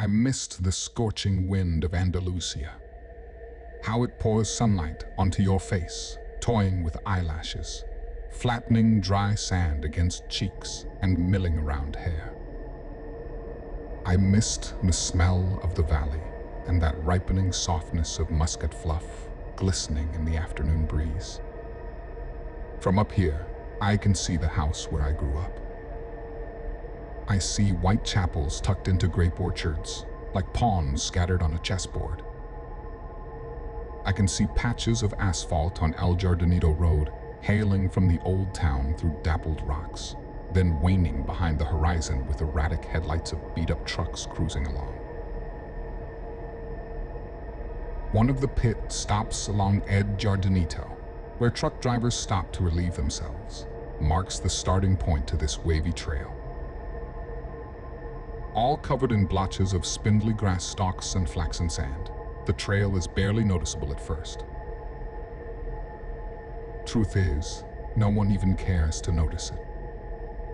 I missed the scorching wind of Andalusia. How it pours sunlight onto your face, toying with eyelashes, flattening dry sand against cheeks and milling around hair. I missed the smell of the valley and that ripening softness of muscat fluff glistening in the afternoon breeze. From up here, I can see the house where I grew up. I see white chapels tucked into grape orchards, like pawns scattered on a chessboard. I can see patches of asphalt on El Jardinito Road, hailing from the old town through dappled rocks, then waning behind the horizon with erratic headlights of beat-up trucks cruising along. One of the pit stops along El Jardinito, where truck drivers stop to relieve themselves, marks the starting point to this wavy trail. All covered in blotches of spindly grass stalks and flaxen sand, the trail is barely noticeable at first. Truth is, no one even cares to notice it.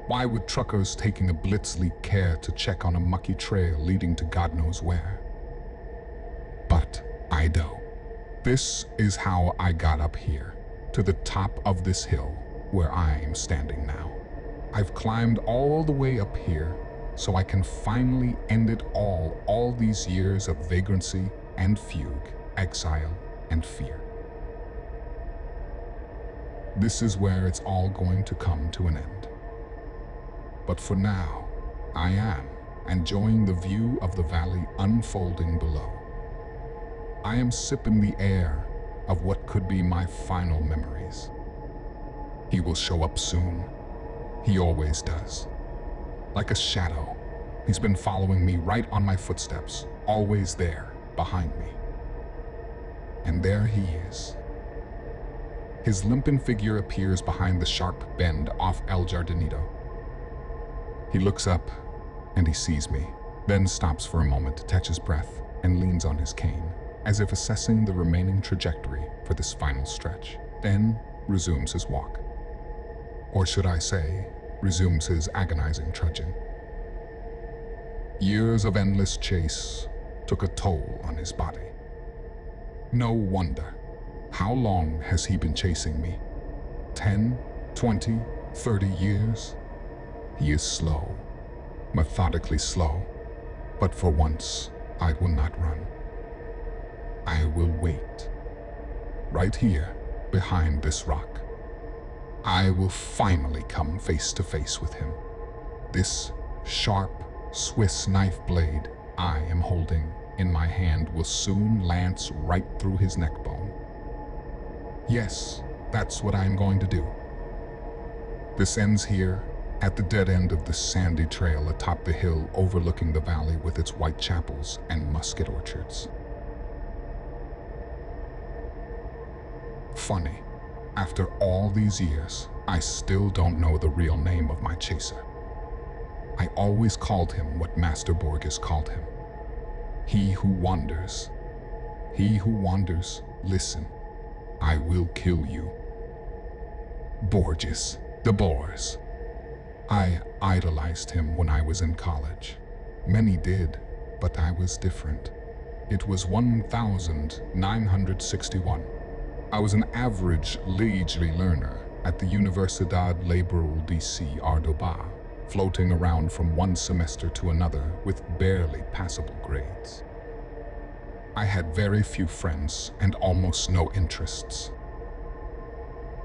Why would truckers taking a blitzly care to check on a mucky trail leading to God knows where? But I do. This is how I got up here, to the top of this hill where I am standing now. I've climbed all the way up here so I can finally end it all these years of vagrancy and fugue, exile and fear. This is where it's all going to come to an end. But for now, I am enjoying the view of the valley unfolding below. I am sipping the air of what could be my final memories. He will show up soon. He always does. Like a shadow, he's been following me right on my footsteps, always there, behind me. And there he is. His limping figure appears behind the sharp bend off El Jardinito. He looks up, and he sees me, then stops for a moment to catch his breath and leans on his cane, as if assessing the remaining trajectory for this final stretch, then resumes his walk. Or should I say, resumes his agonizing trudging. Years of endless chase took a toll on his body. No wonder. How long has he been chasing me? 10, 20, 30 years? He is slow, methodically slow, but for once, I will not run. I will wait. Right here, behind this rock. I will finally come face to face with him. This sharp Swiss knife blade I am holding in my hand will soon lance right through his neck bone. Yes, that's what I am going to do. This ends here, at the dead end of the sandy trail atop the hill overlooking the valley with its white chapels and muscat orchards. Funny, after all these years, I still don't know the real name of my chaser. I always called him what Master Borges called him. He who wanders. He who wanders, listen, I will kill you. Borges, the Boers. I idolized him when I was in college. Many did, but I was different. It was 1961. I was an average leisurely learner at the Universidad Laboral DC Ardoba, floating around from one semester to another with barely passable grades. I had very few friends and almost no interests.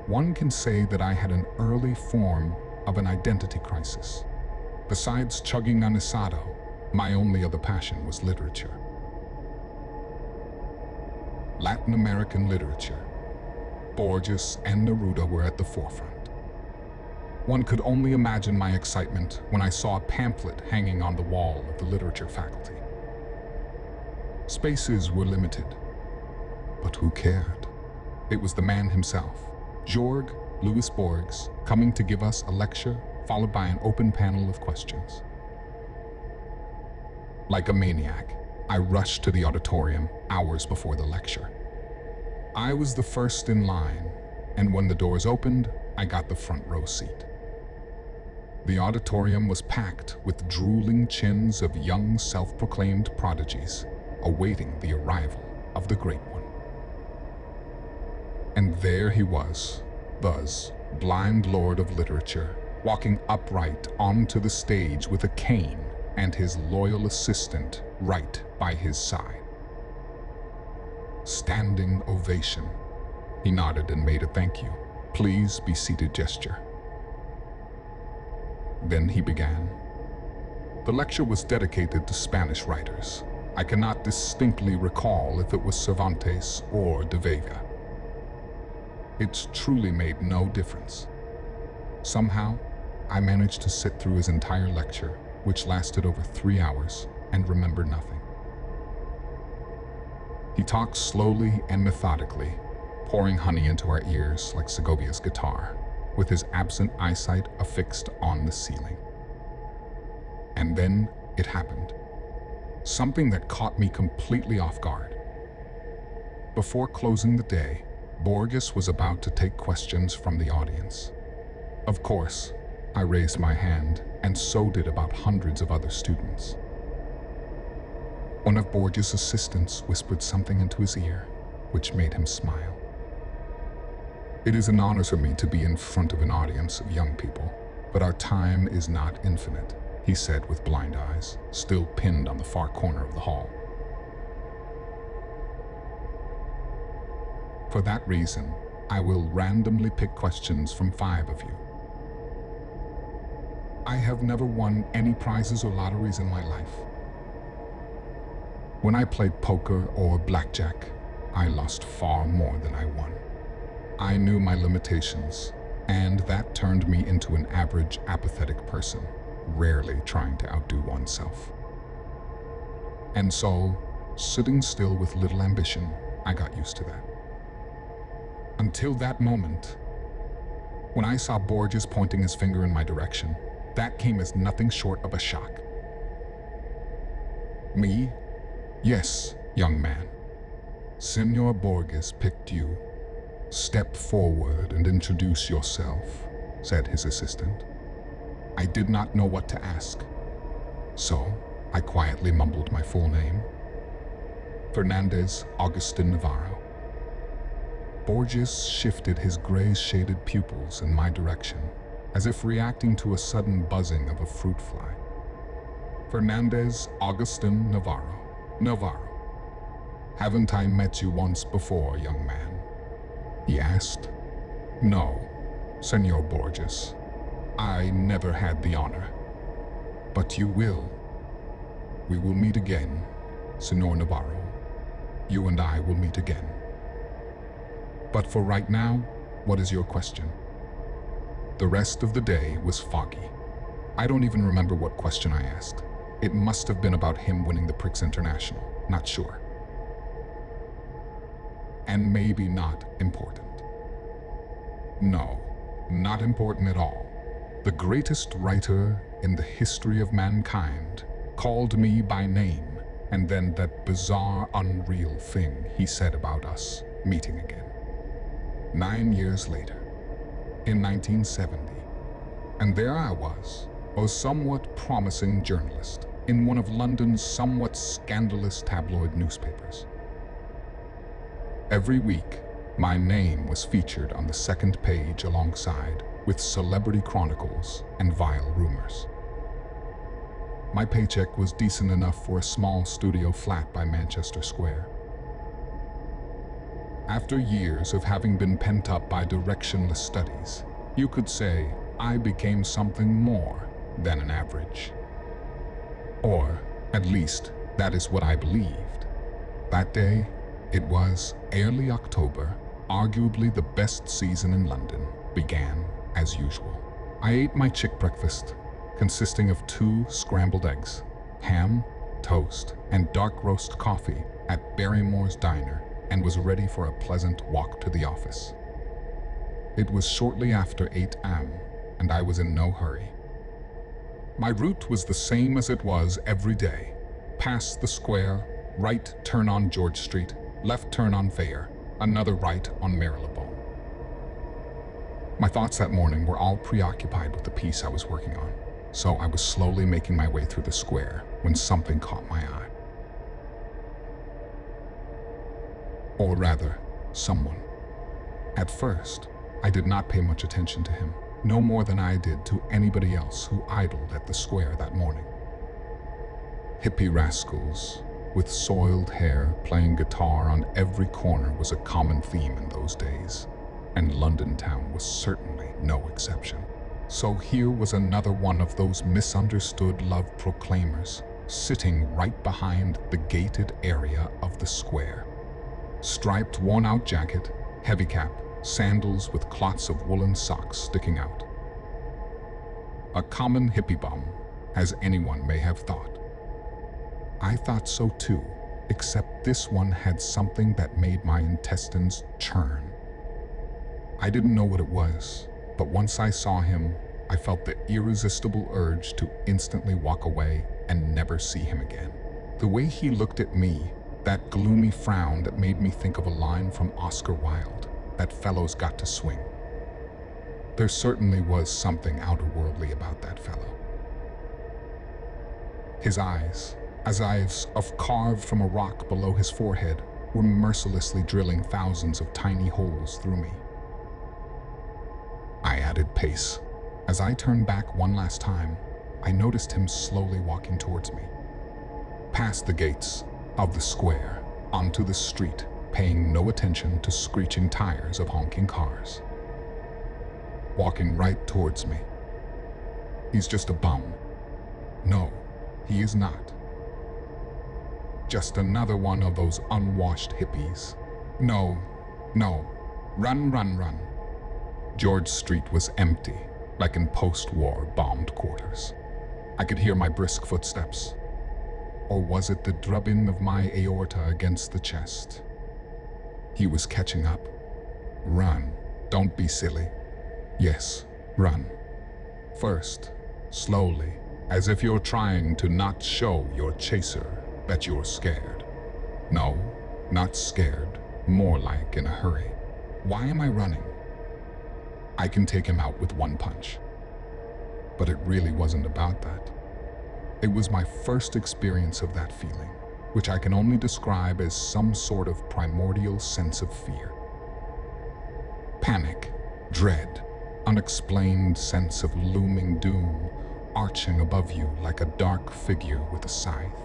One can say that I had an early form of an identity crisis. Besides chugging on asado, my only other passion was literature. Latin American literature. Borges and Neruda were at the forefront. One could only imagine my excitement when I saw a pamphlet hanging on the wall of the literature faculty. Spaces were limited, but who cared? It was the man himself, Georg Louis Borges, coming to give us a lecture, followed by an open panel of questions. Like a maniac, I rushed to the auditorium hours before the lecture. I was the first in line, and when the doors opened, I got the front row seat. The auditorium was packed with drooling chins of young self-proclaimed prodigies, awaiting the arrival of the Great One. And there he was, Buzz, blind lord of literature, walking upright onto the stage with a cane and his loyal assistant right by his side. Standing ovation. He nodded and made a "thank you, please be seated" gesture. Then he began. The lecture was dedicated to Spanish writers. I cannot distinctly recall if it was Cervantes or de Vega. It truly made no difference. Somehow, I managed to sit through his entire lecture, which lasted over 3 hours, and remember nothing. He talked slowly and methodically, pouring honey into our ears like Segovia's guitar, with his absent eyesight affixed on the ceiling. And then it happened. Something that caught me completely off guard. Before closing the day, Borges was about to take questions from the audience. Of course, I raised my hand, and so did about hundreds of other students. One of Borges' assistants whispered something into his ear, which made him smile. It is an honor for me to be in front of an audience of young people, but our time is not infinite, he said with blind eyes, still pinned on the far corner of the hall. For that reason, I will randomly pick questions from 5 of you. I have never won any prizes or lotteries in my life. When I played poker or blackjack, I lost far more than I won. I knew my limitations, and that turned me into an average, apathetic person, rarely trying to outdo oneself. And so, sitting still with little ambition, I got used to that. Until that moment, when I saw Borges pointing his finger in my direction, that came as nothing short of a shock. Me? Yes, young man. Senor Borges picked you. Step forward and introduce yourself, said his assistant. I did not know what to ask, so I quietly mumbled my full name. Fernandez Augustin Navarro. Borges shifted his gray-shaded pupils in my direction, as if reacting to a sudden buzzing of a fruit fly. Fernandez Augustin Navarro. Navarro. Haven't I met you once before, young man? He asked. No, Senor Borges. I never had the honor. But you will. We will meet again, Senor Navarro. You and I will meet again. But for right now, what is your question? The rest of the day was foggy. I don't even remember what question I asked. It must have been about him winning the Prix International, not sure. And maybe not important. No, not important at all. The greatest writer in the history of mankind called me by name, and then that bizarre, unreal thing he said about us meeting again. 9 years later, in 1970, and there I was, a somewhat promising journalist in one of London's somewhat scandalous tabloid newspapers. Every week, my name was featured on the second page alongside with celebrity chronicles and vile rumors. My paycheck was decent enough for a small studio flat by Manchester Square. After years of having been pent up by directionless studies, you could say I became something more than an average. Or, at least, that is what I believed. That day, it was early October, arguably the best season in London, began as usual. I ate my chick breakfast, consisting of 2 scrambled eggs, ham, toast, and dark roast coffee at Barrymore's Diner, and was ready for a pleasant walk to the office. It was shortly after 8 a.m., and I was in no hurry. My route was the same as it was every day. Past the square, right turn on George Street, left turn on Thayer, another right on Marylebone. My thoughts that morning were all preoccupied with the piece I was working on, so I was slowly making my way through the square when something caught my eye. Or rather, someone. At first, I did not pay much attention to him, no more than I did to anybody else who idled at the square that morning. Hippie rascals with soiled hair playing guitar on every corner was a common theme in those days, and London town was certainly no exception. So here was another one of those misunderstood love proclaimers sitting right behind the gated area of the square. Striped worn-out jacket, heavy cap, sandals with clots of woolen socks sticking out. A common hippie bum, as anyone may have thought. I thought so too, except this one had something that made my intestines churn. I didn't know what it was, but once I saw him, I felt the irresistible urge to instantly walk away and never see him again. The way he looked at me, that gloomy frown that made me think of a line from Oscar Wilde, that fellows got to swing. There certainly was something outerworldly about that fellow. His eyes, as eyes of carved from a rock below his forehead, were mercilessly drilling thousands of tiny holes through me. I added pace. As I turned back one last time, I noticed him slowly walking towards me. Past the gates of the square, onto the street, paying no attention to screeching tires of honking cars. Walking right towards me. He's just a bum. No, he is not. Just another one of those unwashed hippies. No, no. Run, run, run. George Street was empty, like in post-war bombed quarters. I could hear my brisk footsteps. Or was it the drubbing of my aorta against the chest? He was catching up. Run. Don't be silly. Yes, run. First, slowly, as if you're trying to not show your chaser that you're scared. No, not scared, more like in a hurry. Why am I running? I can take him out with one punch. But it really wasn't about that. It was my first experience of that feeling, which I can only describe as some sort of primordial sense of fear. Panic, dread, unexplained sense of looming doom arching above you like a dark figure with a scythe.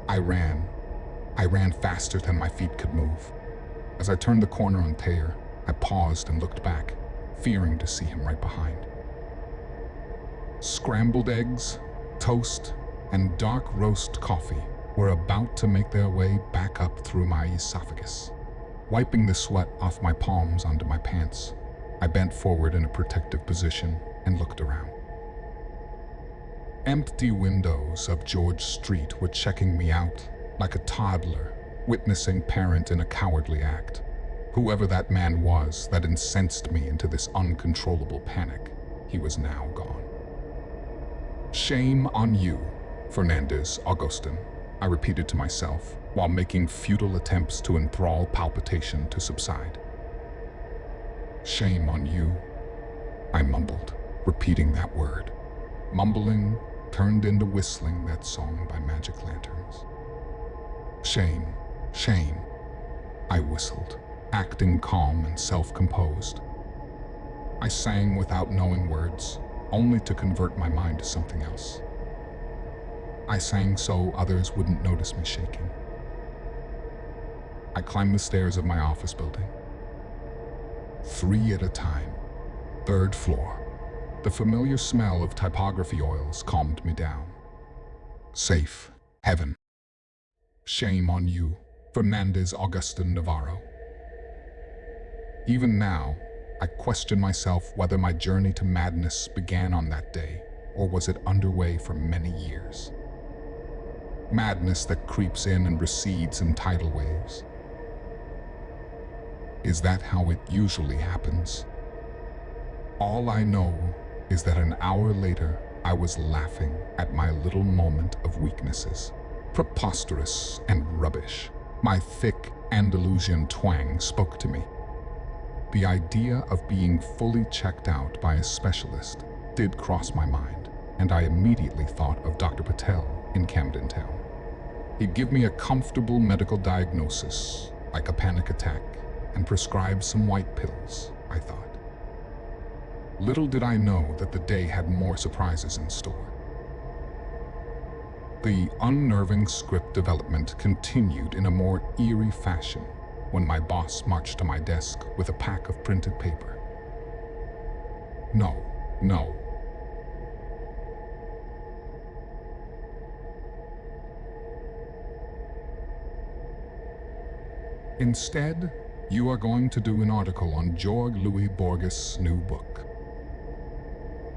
I ran faster than my feet could move. As I turned the corner on Thayer, I paused and looked back, fearing to see him right behind. Scrambled eggs, toast, and dark roast coffee were about to make their way back up through my esophagus. Wiping the sweat off my palms onto my pants, I bent forward in a protective position and looked around. Empty windows of George Street were checking me out like a toddler witnessing parent in a cowardly act. Whoever that man was that incensed me into this uncontrollable panic, he was now gone. Shame on you, Fernandez Augustin, I repeated to myself while making futile attempts to enthrall palpitation to subside. Shame on you, I mumbled, repeating that word. Mumbling turned into whistling that song by Magic Lanterns. Shame, shame, I whistled, acting calm and self-composed. I sang without knowing words, only to convert my mind to something else. I sang so others wouldn't notice me shaking. I climbed the stairs of my office building. 3 at a time. 3rd floor. The familiar smell of typography oils calmed me down. Safe. Heaven. Shame on you, Fernandez Augustin Navarro. Even now, I question myself whether my journey to madness began on that day, or was it underway for many years. Madness that creeps in and recedes in tidal waves. Is that how it usually happens? All I know is that an hour later, I was laughing at my little moment of weaknesses. Preposterous and rubbish. My thick Andalusian twang spoke to me. The idea of being fully checked out by a specialist did cross my mind, and I immediately thought of Dr. Patel in Camden Town. He'd give me a comfortable medical diagnosis, like a panic attack, and prescribe some white pills, I thought. Little did I know that the day had more surprises in store. The unnerving script development continued in a more eerie fashion when my boss marched to my desk with a pack of printed paper. No. Instead, you are going to do an article on Georg Louis Borges' new book.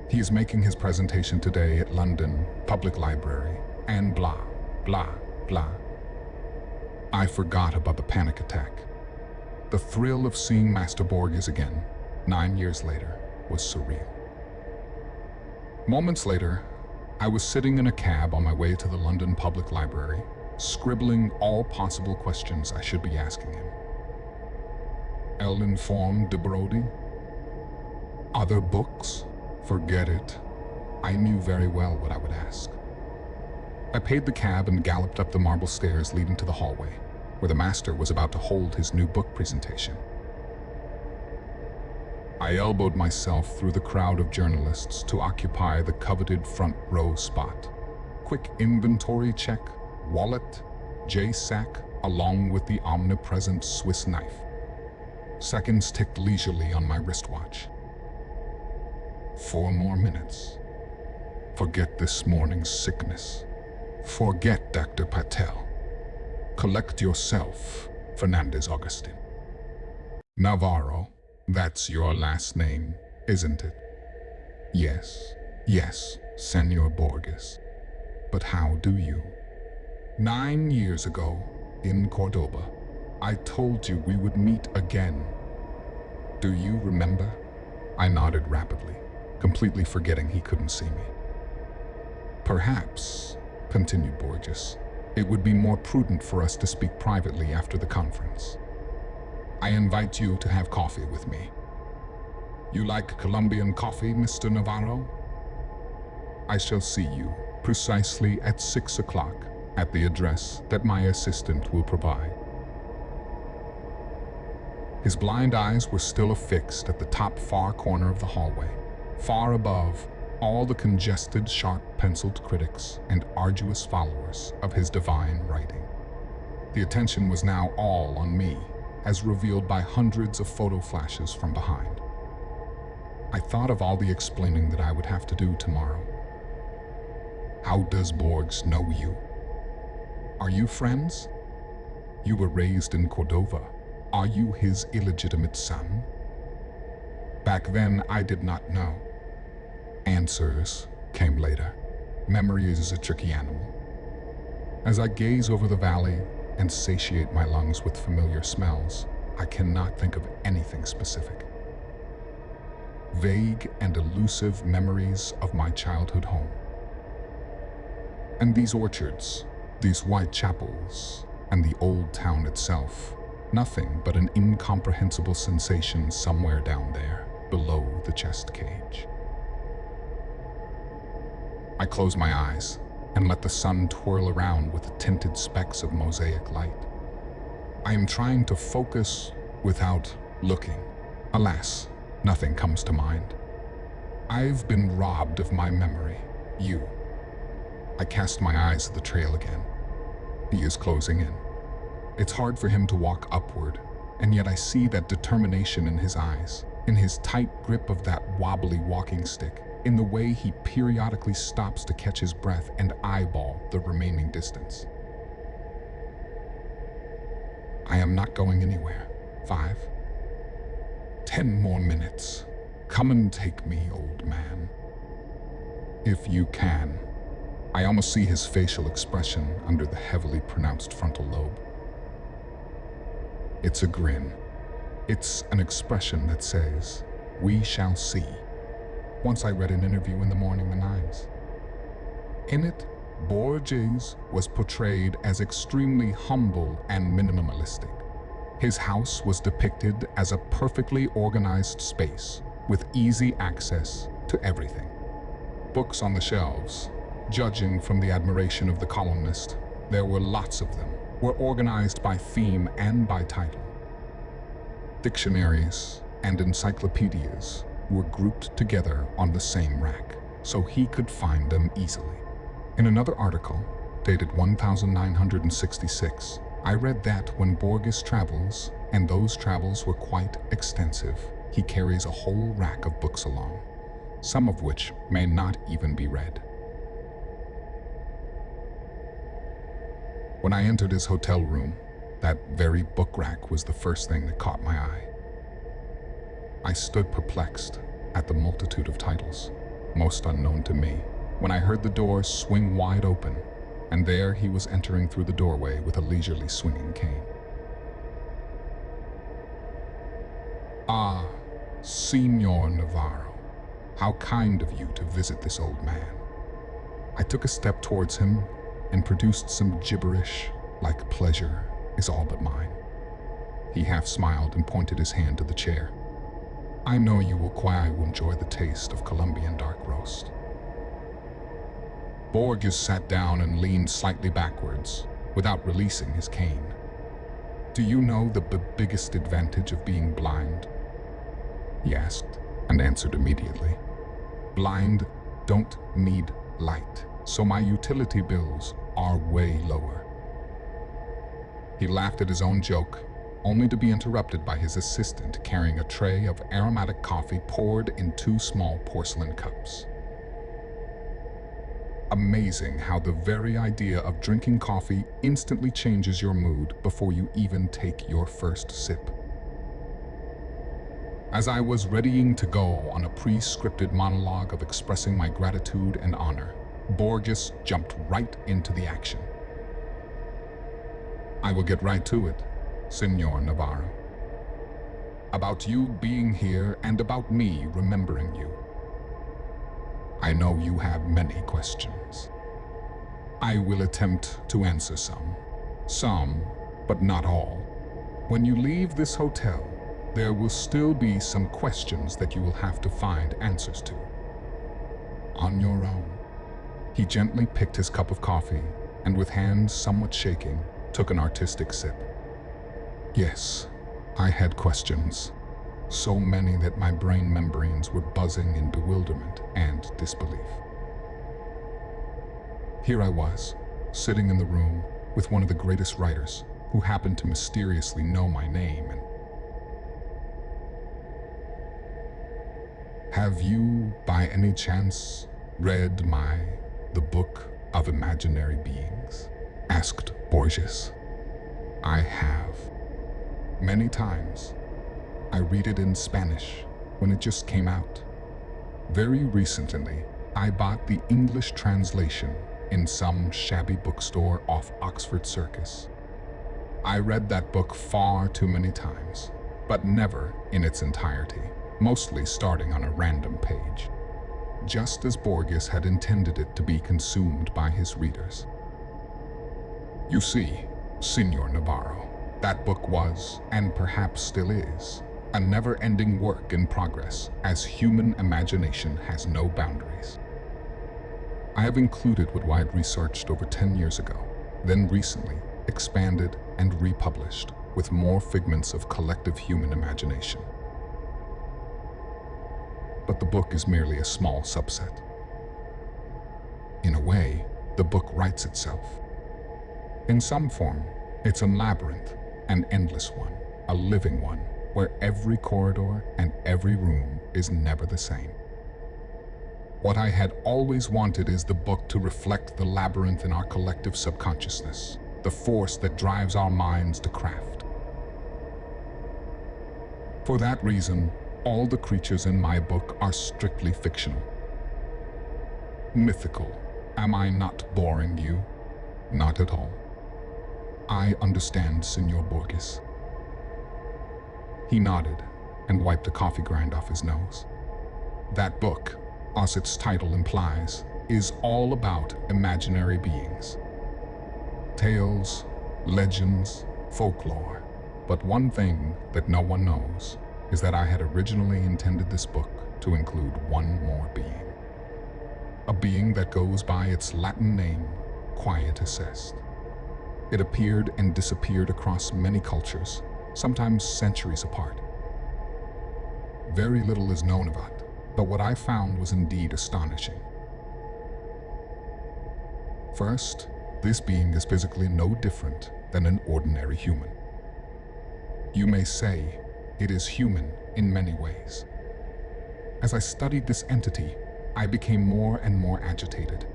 He is making his presentation today at London Public Library, and blah, blah, blah. I forgot about the panic attack. The thrill of seeing Master Borges again, 9 years later, was surreal. Moments later, I was sitting in a cab on my way to the London Public Library, scribbling all possible questions I should be asking him. Ill-informed de Brody? Other books? Forget it. I knew very well what I would ask. I paid the cab and galloped up the marble stairs leading to the hallway, where the master was about to hold his new book presentation. I elbowed myself through the crowd of journalists to occupy the coveted front row spot. Quick inventory check, wallet, J-sack, along with the omnipresent Swiss knife. Seconds ticked leisurely on my wristwatch. 4 more minutes. Forget this morning's sickness. Forget Dr. Patel. Collect yourself, Fernandez Augustin. Navarro, that's your last name, isn't it? Yes, Senor Borges. But how do you? 9 years ago, in Cordoba, I told you we would meet again. Do you remember? I nodded rapidly, completely forgetting he couldn't see me. Perhaps, continued Borges, it would be more prudent for us to speak privately after the conference. I invite you to have coffee with me. You like Colombian coffee, Mr. Navarro? I shall see you precisely at 6 o'clock at the address that my assistant will provide. His blind eyes were still affixed at the top far corner of the hallway, far above all the congested, sharp-penciled critics and arduous followers of his divine writing. The attention was now all on me, as revealed by hundreds of photo flashes from behind. I thought of all the explaining that I would have to do tomorrow. How does Borges know you? Are you friends? You were raised in Cordova. Are you his illegitimate son? Back then, I did not know. Answers came later. Memory is a tricky animal. As I gaze over the valley and satiate my lungs with familiar smells, I cannot think of anything specific. Vague and elusive memories of my childhood home. And these orchards, these white chapels, and the old town itself, nothing but an incomprehensible sensation somewhere down there, below the chest cage. I close my eyes and let the sun twirl around with the tinted specks of mosaic light. I am trying to focus without looking. Alas, nothing comes to mind. I've been robbed of my memory. You. I cast my eyes at the trail again. He is closing in. It's hard for him to walk upward, and yet I see that determination in his eyes, in his tight grip of that wobbly walking stick, in the way he periodically stops to catch his breath and eyeball the remaining distance. I am not going anywhere. 5, 10 more minutes. Come and take me, old man. If you can. I almost see his facial expression under the heavily pronounced frontal lobe. It's a grin. It's an expression that says, "We shall see." Once I read an interview in the morning, the Nines. In it, Borges was portrayed as extremely humble and minimalistic. His house was depicted as a perfectly organized space with easy access to everything. Books on the shelves, judging from the admiration of the columnist, there were lots of them, were organized by theme and by title. Dictionaries and encyclopedias were grouped together on the same rack, so he could find them easily. In another article, dated 1966, I read that when Borges travels, and those travels were quite extensive, he carries a whole rack of books along, some of which may not even be read. When I entered his hotel room, that very book rack was the first thing that caught my eye. I stood perplexed at the multitude of titles, most unknown to me, when I heard the door swing wide open, and there he was entering through the doorway with a leisurely swinging cane. Ah, Senor Navarro, how kind of you to visit this old man. I took a step towards him and produced some gibberish like pleasure is all but mine. He half smiled and pointed his hand to the chair. I know you will quite enjoy the taste of Colombian dark roast. Borges sat down and leaned slightly backwards without releasing his cane. Do you know the biggest advantage of being blind? He asked and answered immediately. Blind don't need light, so my utility bills are way lower. He laughed at his own joke, only to be interrupted by his assistant carrying a tray of aromatic coffee poured in 2 small porcelain cups. Amazing how the very idea of drinking coffee instantly changes your mood before you even take your first sip. As I was readying to go on a pre-scripted monologue of expressing my gratitude and honor, Borges jumped right into the action. I will get right to it, Senor Navarro. About you being here and about me remembering you. I know you have many questions. I will attempt to answer some, but not all. When you leave this hotel, there will still be some questions that you will have to find answers to. On your own. He gently picked his cup of coffee and with hands somewhat shaking, took an artistic sip. Yes, I had questions. So many that my brain membranes were buzzing in bewilderment and disbelief. Here I was, sitting in the room with one of the greatest writers who happened to mysteriously know my name and... Have you, by any chance, read The Book of Imaginary Beings? Asked Borges. I have. Many times. I read it in Spanish when it just came out. Very recently, I bought the English translation in some shabby bookstore off Oxford Circus. I read that book far too many times, but never in its entirety, mostly starting on a random page, just as Borges had intended it to be consumed by his readers. You see, Senor Navarro, that book was, and perhaps still is, a never-ending work in progress, as human imagination has no boundaries. I have included what I had researched over 10 years ago, then recently expanded and republished with more figments of collective human imagination. But the book is merely a small subset. In a way, the book writes itself. In some form, it's a labyrinth, an endless one, a living one, where every corridor and every room is never the same. What I had always wanted is the book to reflect the labyrinth in our collective subconsciousness, the force that drives our minds to craft. For that reason, all the creatures in my book are strictly fictional. Mythical. Am I not boring you? Not at all. I understand, Senor Borges. He nodded and wiped a coffee grind off his nose. That book, as its title implies, is all about imaginary beings. Tales, legends, folklore, But one thing that no one knows is that I had originally intended this book to include one more being. A being that goes by its Latin name, Quietus Est. It appeared and disappeared across many cultures, sometimes centuries apart. Very little is known about it, but what I found was indeed astonishing. First, this being is physically no different than an ordinary human. You may say it is human in many ways. As I studied this entity, I became more and more agitated.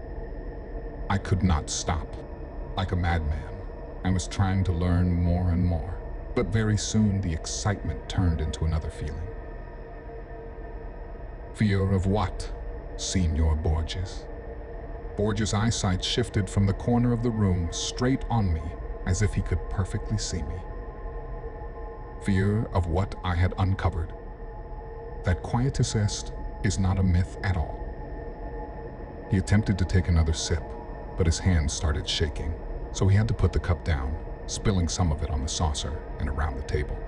I could not stop, like a madman. I was trying to learn more and more, but very soon the excitement turned into another feeling. Fear of what, Senor Borges? Borges' eyesight shifted from the corner of the room straight on me, as if he could perfectly see me. Fear of what I had uncovered. That Quietus Est is not a myth at all. He attempted to take another sip, but his hands started shaking, so he had to put the cup down, spilling some of it on the saucer and around the table.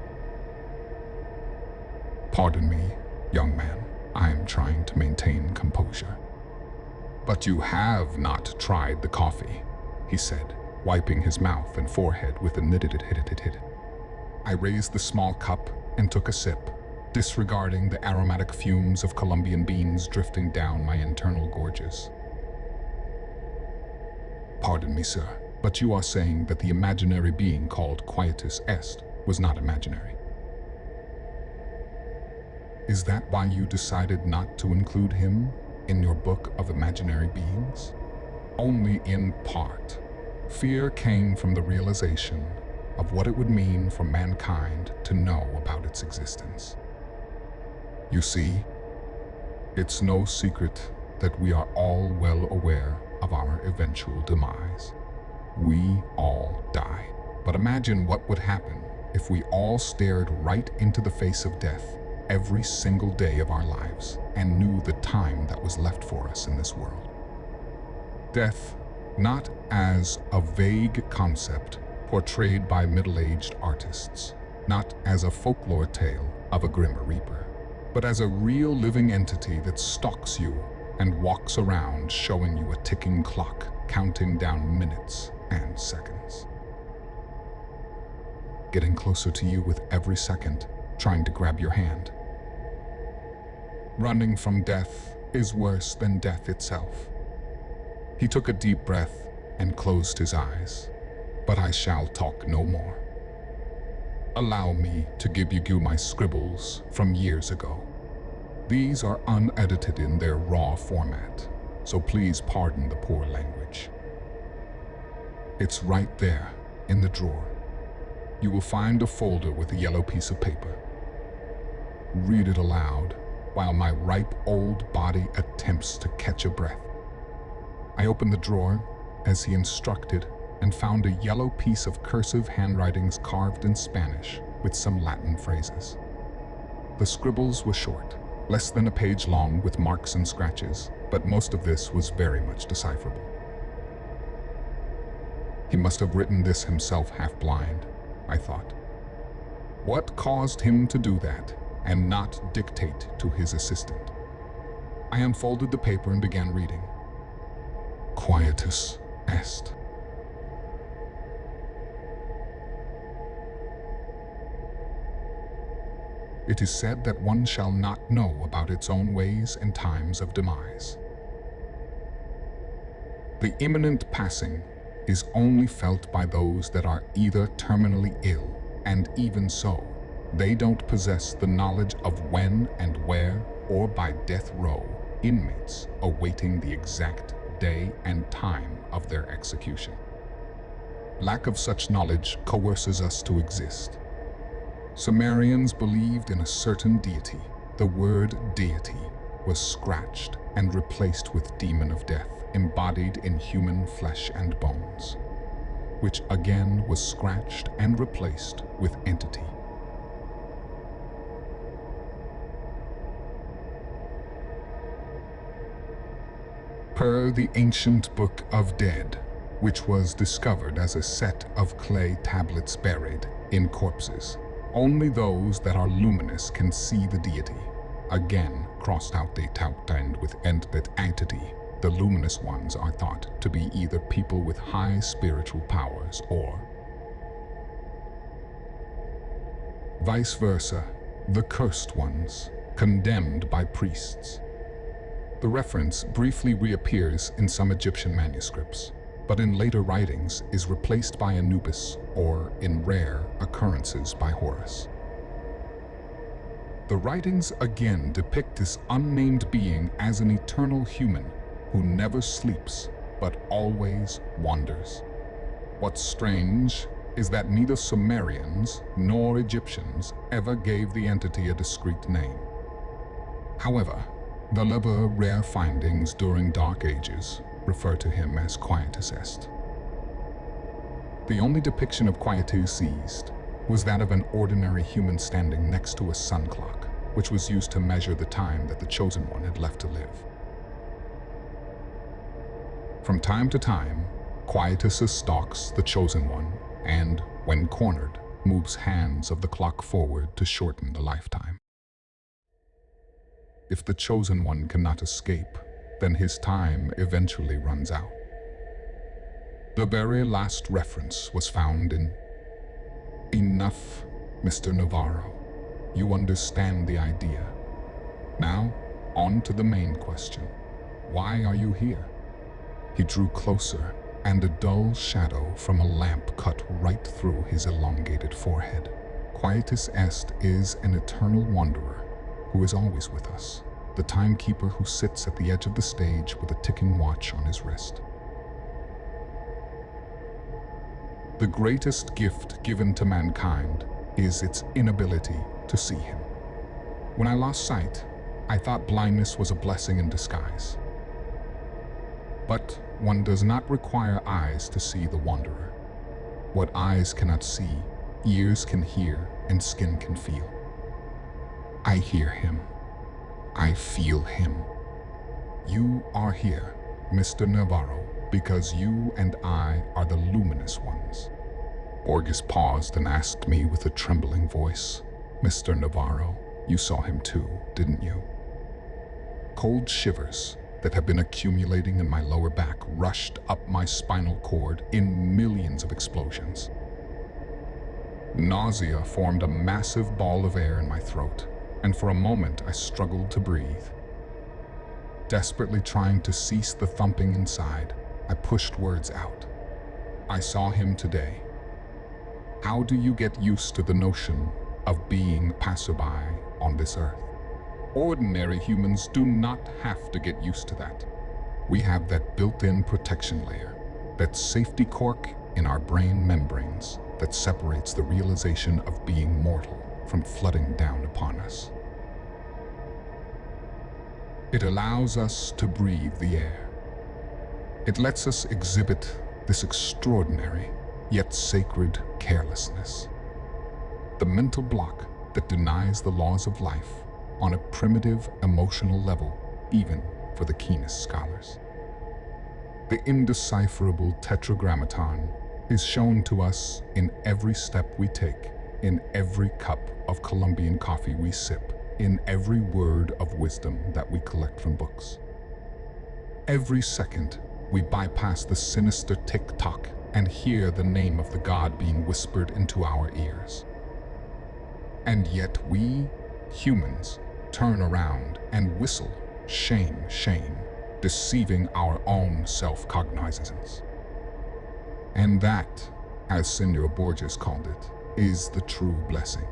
Pardon me, young man, I am trying to maintain composure. But you have not tried the coffee, he said, wiping his mouth and forehead with a knitted. I raised the small cup and took a sip, disregarding the aromatic fumes of Colombian beans drifting down my internal gorges. Pardon me, sir, but you are saying that the imaginary being called Quietus Est was not imaginary. Is that why you decided not to include him in your book of imaginary beings? Only in part. Fear came from the realization of what it would mean for mankind to know about its existence. You see, it's no secret that we are all well aware of our eventual demise. We all die. But imagine what would happen if we all stared right into the face of death every single day of our lives and knew the time that was left for us in this world. Death, not as a vague concept portrayed by middle-aged artists, not as a folklore tale of a grim reaper, but as a real living entity that stalks you and walks around showing you a ticking clock, counting down minutes and seconds. Getting closer to you with every second, trying to grab your hand. Running from death is worse than death itself. He took a deep breath and closed his eyes. But I shall talk no more. Allow me to give you my scribbles from years ago. These are unedited in their raw format, so please pardon the poor language. It's right there in the drawer. You will find a folder with a yellow piece of paper. Read it aloud while my ripe old body attempts to catch a breath. I opened the drawer as he instructed and found a yellow piece of cursive handwritings carved in Spanish with some Latin phrases. The scribbles were short, less than a page long with marks and scratches, but most of this was very much decipherable. He must have written this himself half blind, I thought. What caused him to do that and not dictate to his assistant? I unfolded the paper and began reading. Quietus Est. It is said that one shall not know about its own ways and times of demise. The imminent passing is only felt by those that are either terminally ill, and even so, they don't possess the knowledge of when and where, or by death row inmates awaiting the exact day and time of their execution. Lack of such knowledge coerces us to exist. Sumerians believed in a certain deity. The word deity was scratched and replaced with demon of death, embodied in human flesh and bones, which again was scratched and replaced with entity. Per the ancient Book of Dead, which was discovered as a set of clay tablets buried in corpses. Only those that are luminous can see the deity. Again, crossed out the tout and with end that entity. The luminous ones are thought to be either people with high spiritual powers or vice versa, the cursed ones, condemned by priests. The reference briefly reappears in some Egyptian manuscripts, but in later writings is replaced by Anubis or, in rare occurrences, by Horus. The writings again depict this unnamed being as an eternal human who never sleeps but always wanders. What's strange is that neither Sumerians nor Egyptians ever gave the entity a discrete name. However, the later rare findings during Dark Ages refer to him as Quietus Est. The only depiction of Quietus seized was that of an ordinary human standing next to a sun clock, which was used to measure the time that the Chosen One had left to live. From time to time, Quietus stalks the Chosen One and, when cornered, moves hands of the clock forward to shorten the lifetime. If the Chosen One cannot escape, then his time eventually runs out. The very last reference was found in "Enough, Mr. Navarro. You understand the idea. Now, on to the main question. Why are you here?" He drew closer, and a dull shadow from a lamp cut right through his elongated forehead. Quietus Est is an eternal wanderer who is always with us, the timekeeper who sits at the edge of the stage with a ticking watch on his wrist. The greatest gift given to mankind is its inability to see him. When I lost sight, I thought blindness was a blessing in disguise. But one does not require eyes to see the wanderer. What eyes cannot see, ears can hear, and skin can feel. I hear him. I feel him. You are here, Mr. Navarro, because you and I are the luminous ones. Borges paused and asked me with a trembling voice, "Mr. Navarro, you saw him too, didn't you?" Cold shivers that have been accumulating in my lower back rushed up my spinal cord in millions of explosions. Nausea formed a massive ball of air in my throat, and for a moment I struggled to breathe. Desperately trying to cease the thumping inside, I pushed words out. I saw him today. How do you get used to the notion of being passerby on this earth? Ordinary humans do not have to get used to that. We have that built-in protection layer, that safety cork in our brain membranes that separates the realization of being mortal from flooding down upon us. It allows us to breathe the air. It lets us exhibit this extraordinary yet sacred carelessness. The mental block that denies the laws of life on a primitive emotional level, even for the keenest scholars. The indecipherable tetragrammaton is shown to us in every step we take, in every cup of Colombian coffee we sip, in every word of wisdom that we collect from books. Every second, we bypass the sinister tick-tock and hear the name of the god being whispered into our ears. And yet we, humans, turn around and whistle, shame, shame, deceiving our own self-cognizance. And that, as Senor Borges called it, is the true blessing.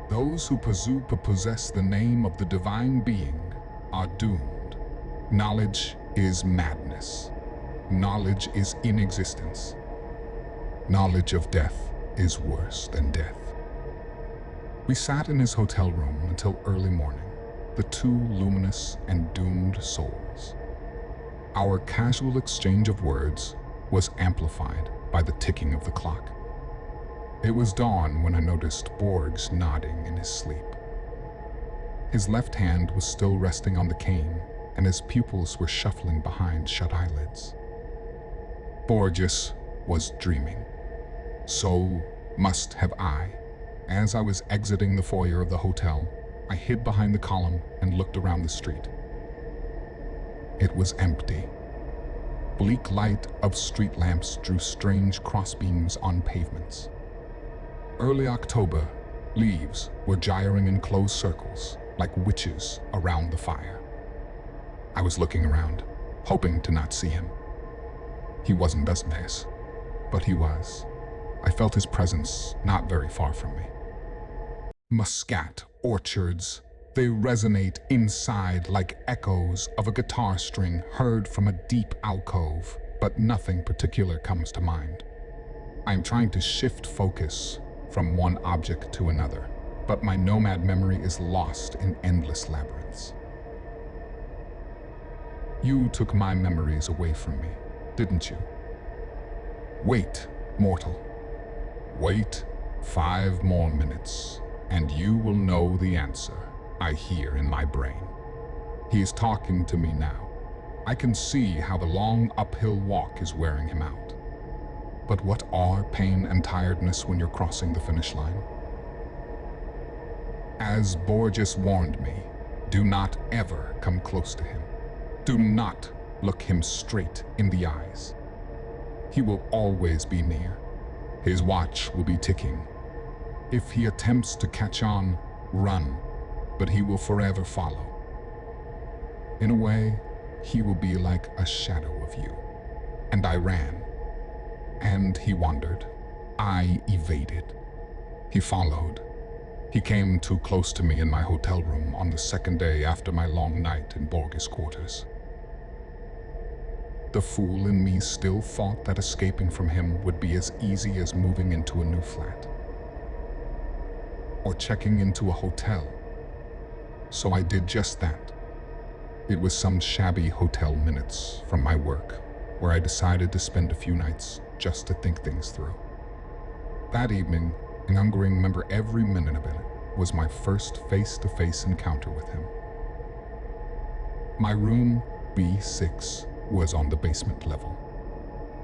Those who presume to possess the name of the divine being are doomed. Knowledge is madness. Knowledge is inexistence. Knowledge of death is worse than death. We sat in his hotel room until early morning, the two luminous and doomed souls. Our casual exchange of words was amplified by the ticking of the clock. It was dawn when I noticed Borges nodding in his sleep. His left hand was still resting on the cane, and his pupils were shuffling behind shut eyelids. Borges was dreaming. So must have I. As I was exiting the foyer of the hotel, I hid behind the column and looked around the street. It was empty. Bleak light of street lamps drew strange crossbeams on pavements. Early October, leaves were gyring in closed circles like witches around the fire. I was looking around, hoping to not see him. He wasn't us this, but he was. I felt his presence not very far from me. Muscat orchards, they resonate inside like echoes of a guitar string heard from a deep alcove, but nothing particular comes to mind. I am trying to shift focus from one object to another, but my nomad memory is lost in endless labyrinths. You took my memories away from me, didn't you? Wait, mortal. Wait 5 more minutes, and you will know the answer I hear in my brain. He is talking to me now. I can see how the long uphill walk is wearing him out. But what are pain and tiredness when you're crossing the finish line? As Borges warned me, do not ever come close to him. Do not look him straight in the eyes. He will always be near. His watch will be ticking. If he attempts to catch on, run, but he will forever follow. In a way, he will be like a shadow of you. And I ran. And he wandered. I evaded. He followed. He came too close to me in my hotel room on the second day after my long night in Borges' quarters. The fool in me still thought that escaping from him would be as easy as moving into a new flat or checking into a hotel. So I did just that. It was some shabby hotel minutes from my work where I decided to spend a few nights just to think things through. That evening, and I'm going to remember every minute of it, was my first face-to-face encounter with him. My room, B6, was on the basement level.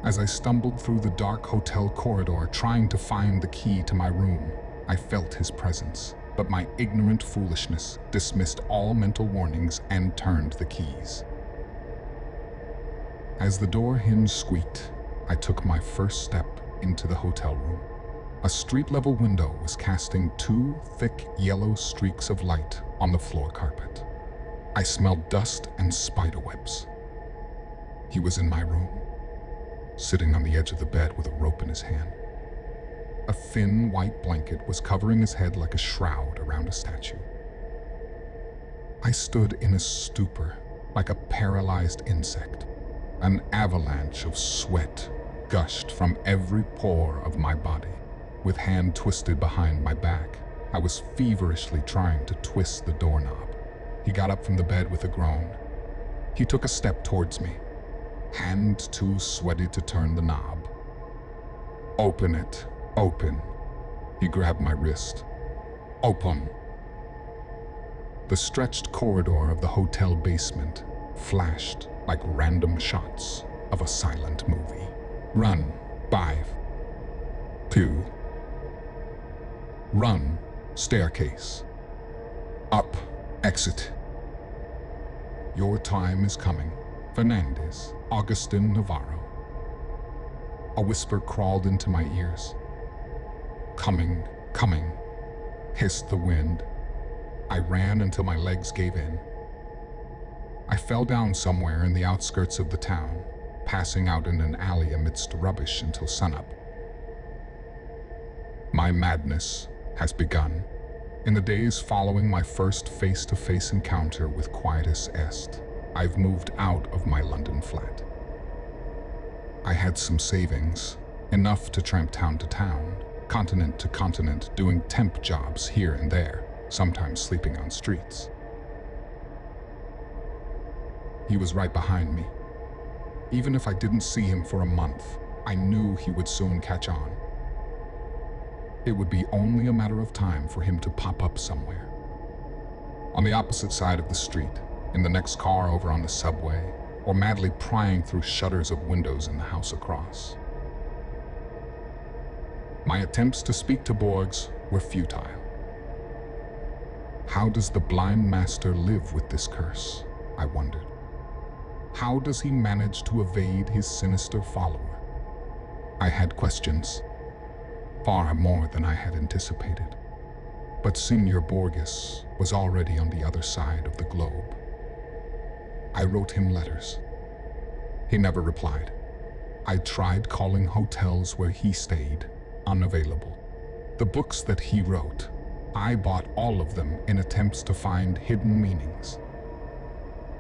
As I stumbled through the dark hotel corridor trying to find the key to my room, I felt his presence, but my ignorant foolishness dismissed all mental warnings and turned the keys. As the door hinge squeaked, I took my first step into the hotel room. A street-level window was casting 2 thick yellow streaks of light on the floor carpet. I smelled dust and spiderwebs. He was in my room, sitting on the edge of the bed with a rope in his hand. A thin white blanket was covering his head like a shroud around a statue. I stood in a stupor, like a paralyzed insect. An avalanche of sweat gushed from every pore of my body. With hand twisted behind my back, I was feverishly trying to twist the doorknob. He got up from the bed with a groan. He took a step towards me, hand too sweaty to turn the knob. Open it, open. He grabbed my wrist. Open. The stretched corridor of the hotel basement flashed like random shots of a silent movie. Run. 5, 2. Run. Staircase. Up. Exit. Your time is coming. Fernandez. Augustin Navarro. A whisper crawled into my ears. Coming, coming, hissed the wind. I ran until my legs gave in. I fell down somewhere in the outskirts of the town, passing out in an alley amidst rubbish until sunup. My madness has begun. In the days following my first face-to-face encounter with Quietus Est, I've moved out of my London flat. I had some savings, enough to tramp town to town, continent to continent, doing temp jobs here and there, sometimes sleeping on streets. He was right behind me. Even if I didn't see him for a month, I knew he would soon catch on. It would be only a matter of time for him to pop up somewhere. On the opposite side of the street, in the next car over on the subway, or madly prying through shutters of windows in the house across. My attempts to speak to Borgs were futile. How does the blind master live with this curse? I wondered. How does he manage to evade his sinister follower? I had questions, far more than I had anticipated. But Senior Borges was already on the other side of the globe. I wrote him letters. He never replied. I tried calling hotels where he stayed, unavailable. The books that he wrote, I bought all of them in attempts to find hidden meanings.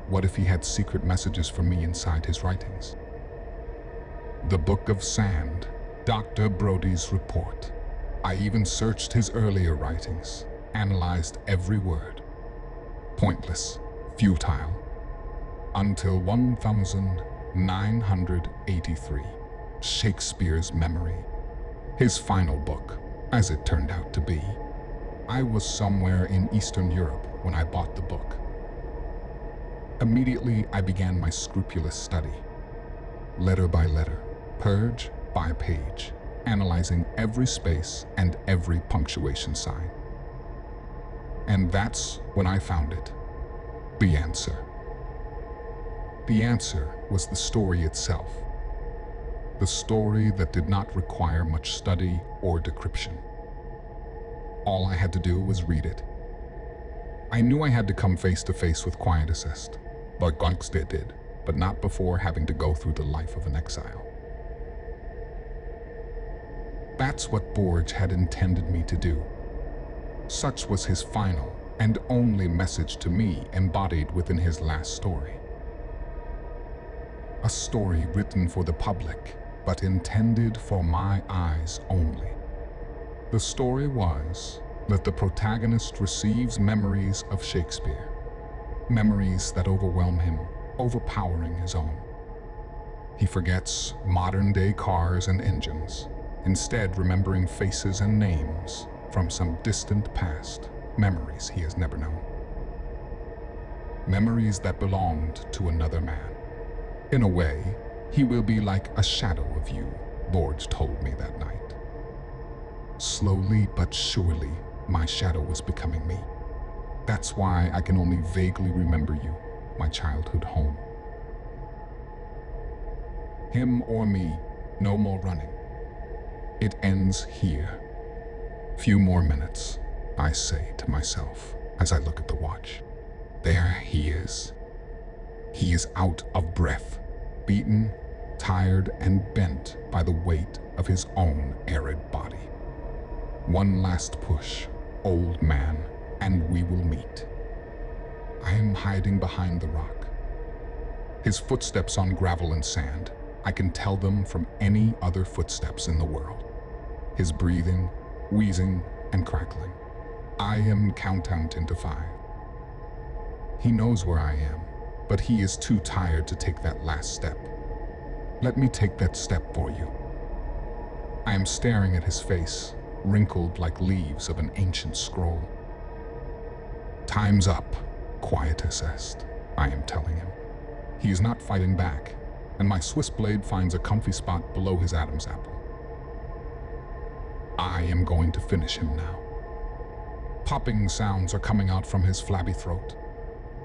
What if he had secret messages for me inside his writings? The Book of Sand, Dr. Brody's report. I even searched his earlier writings, analyzed every word. Pointless, futile, until 1983, Shakespeare's Memory, his final book, as it turned out to be. I was somewhere in Eastern Europe when I bought the book. Immediately, I began my scrupulous study, letter by letter, page by page, analyzing every space and every punctuation sign. And that's when I found it, the answer. The answer was the story itself, the story that did not require much study or decryption. All I had to do was read it. I knew I had to come face to face with Quiet Assist, like Gangster did, but not before having to go through the life of an exile. That's what Borge had intended me to do. Such was his final and only message to me embodied within his last story. A story written for the public, but intended for my eyes only. The story was that the protagonist receives memories of Shakespeare, memories that overwhelm him, overpowering his own. He forgets modern-day cars and engines, instead remembering faces and names from some distant past, memories he has never known. Memories that belonged to another man. In a way, he will be like a shadow of you, Borge told me that night. Slowly but surely, my shadow was becoming me. That's why I can only vaguely remember you, my childhood home. Him or me, no more running. It ends here. Few more minutes, I say to myself as I look at the watch. There he is. He is out of breath, beaten, tired, and bent by the weight of his own arid body. One last push, old man, and we will meet. I am hiding behind the rock. His footsteps on gravel and sand, I can tell them from any other footsteps in the world. His breathing, wheezing, and crackling. I am counting to 5. He knows where I am, but he is too tired to take that last step. Let me take that step for you. I am staring at his face, wrinkled like leaves of an ancient scroll. Time's up, Quiet Assist, I am telling him. He is not fighting back, and my Swiss blade finds a comfy spot below his Adam's apple. I am going to finish him now. Popping sounds are coming out from his flabby throat.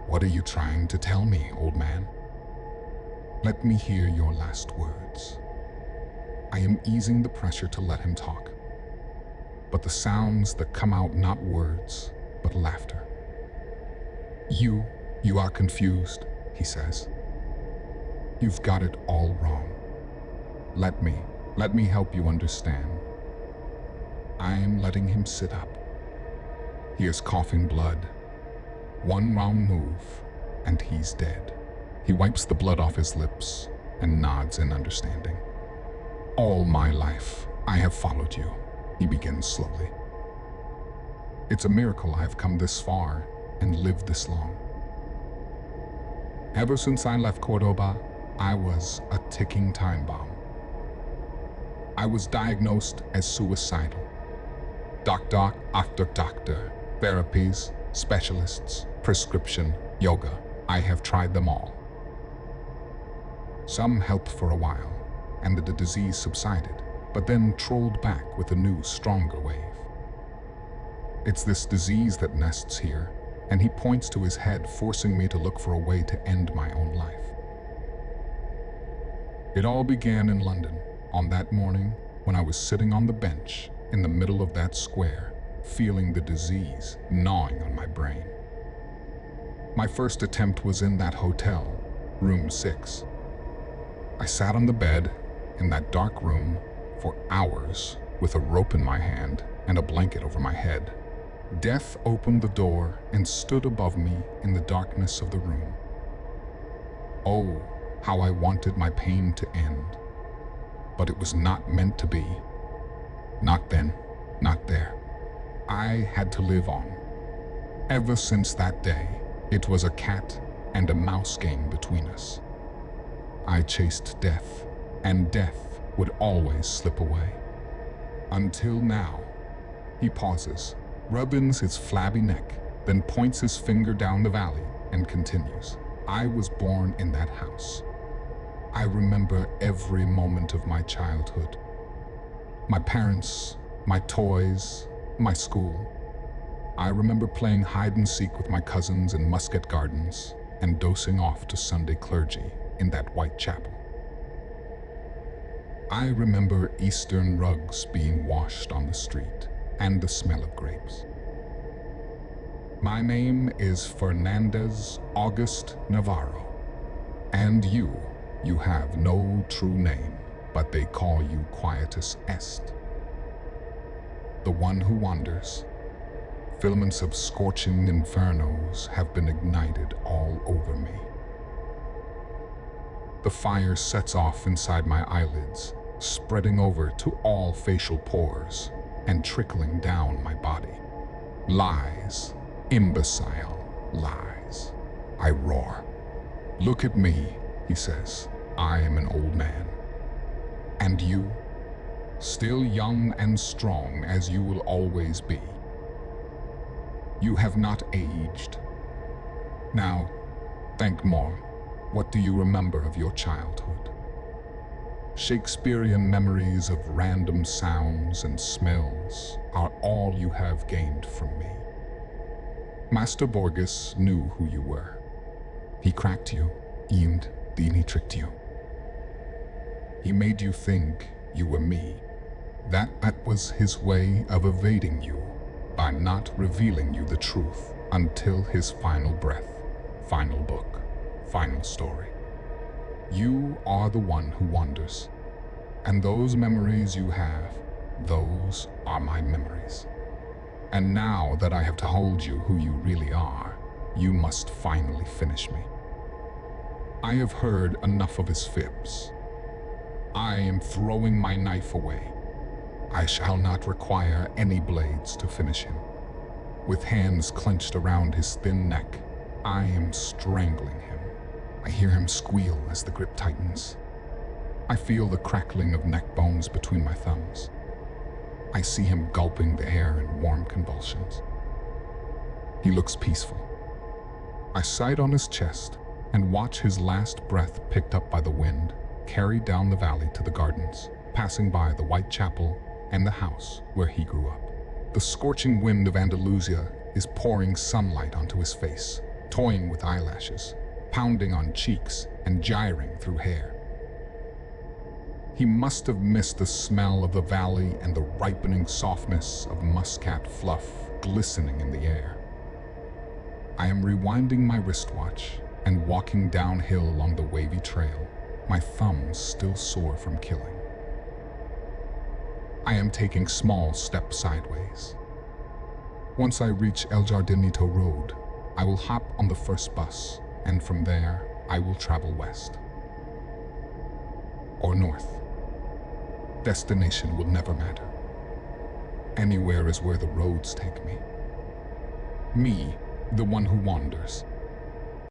What are you trying to tell me, old man? Let me hear your last words. I am easing the pressure to let him talk. But the sounds that come out, not words, but laughter. You are confused, he says. You've got it all wrong. Let me help you understand. I'm letting him sit up. He is coughing blood. One wrong move, and he's dead. He wipes the blood off his lips and nods in understanding. All my life, I have followed you, he begins slowly. It's a miracle I've come this far and lived this long. Ever since I left Cordoba, I was a ticking time bomb. I was diagnosed as suicidal. Doctor after doctor, therapies, specialists, prescription, yoga. I have tried them all. Some helped for a while, and the disease subsided, but then trolled back with a new, stronger wave. It's this disease that nests here, and he points to his head, forcing me to look for a way to end my own life. It all began in London, on that morning when I was sitting on the bench in the middle of that square, feeling the disease gnawing on my brain. My first attempt was in that hotel, room 6. I sat on the bed in that dark room for hours with a rope in my hand and a blanket over my head. Death opened the door and stood above me in the darkness of the room. Oh, how I wanted my pain to end. But it was not meant to be. Not then, not there. I had to live on. Ever since that day, it was a cat and a mouse game between us. I chased death, and death would always slip away. Until now. He pauses, rubs his flabby neck, then points his finger down the valley and continues. I was born in that house. I remember every moment of my childhood. My parents, my toys, my school. I remember playing hide and seek with my cousins in Muscat Gardens and dozing off to Sunday clergy in that white chapel. I remember Eastern rugs being washed on the street and the smell of grapes. My name is Fernandez August Navarro, and you have no true name, but they call you Quietus Est. The one who wanders. Filaments of scorching infernos have been ignited all over me. The fire sets off inside my eyelids, spreading over to all facial pores and trickling down my body. Lies, imbecile lies. I roar. Look at me, he says. I am an old man. And you? Still young and strong as you will always be. You have not aged. Now, think more. What do you remember of your childhood? Shakespearean memories of random sounds and smells are all you have gained from me. Master Borges knew who you were. He cracked you, and then he tricked you. He made you think you were me. That was his way of evading you, by not revealing you the truth until his final breath, final book, final story. You are the one who wanders, and those memories you have, those are my memories. And now that I have told you who you really are, you must finally finish me. I have heard enough of his fibs. I am throwing my knife away. I shall not require any blades to finish him. With hands clenched around his thin neck, I am strangling him. I hear him squeal as the grip tightens. I feel the crackling of neck bones between my thumbs. I see him gulping the air in warm convulsions. He looks peaceful. I sight on his chest and watch his last breath picked up by the wind, carried down the valley to the gardens, passing by the white chapel and the house where he grew up. The scorching wind of Andalusia is pouring sunlight onto his face, toying with eyelashes, pounding on cheeks and gyring through hair. He must have missed the smell of the valley and the ripening softness of muscat fluff glistening in the air. I am rewinding my wristwatch and walking downhill along the wavy trail, my thumbs still sore from killing. I am taking small steps sideways. Once I reach El Jardinito Road, I will hop on the first bus, and from there, I will travel west. Or north. Destination will never matter. Anywhere is where the roads take me. Me, the one who wanders,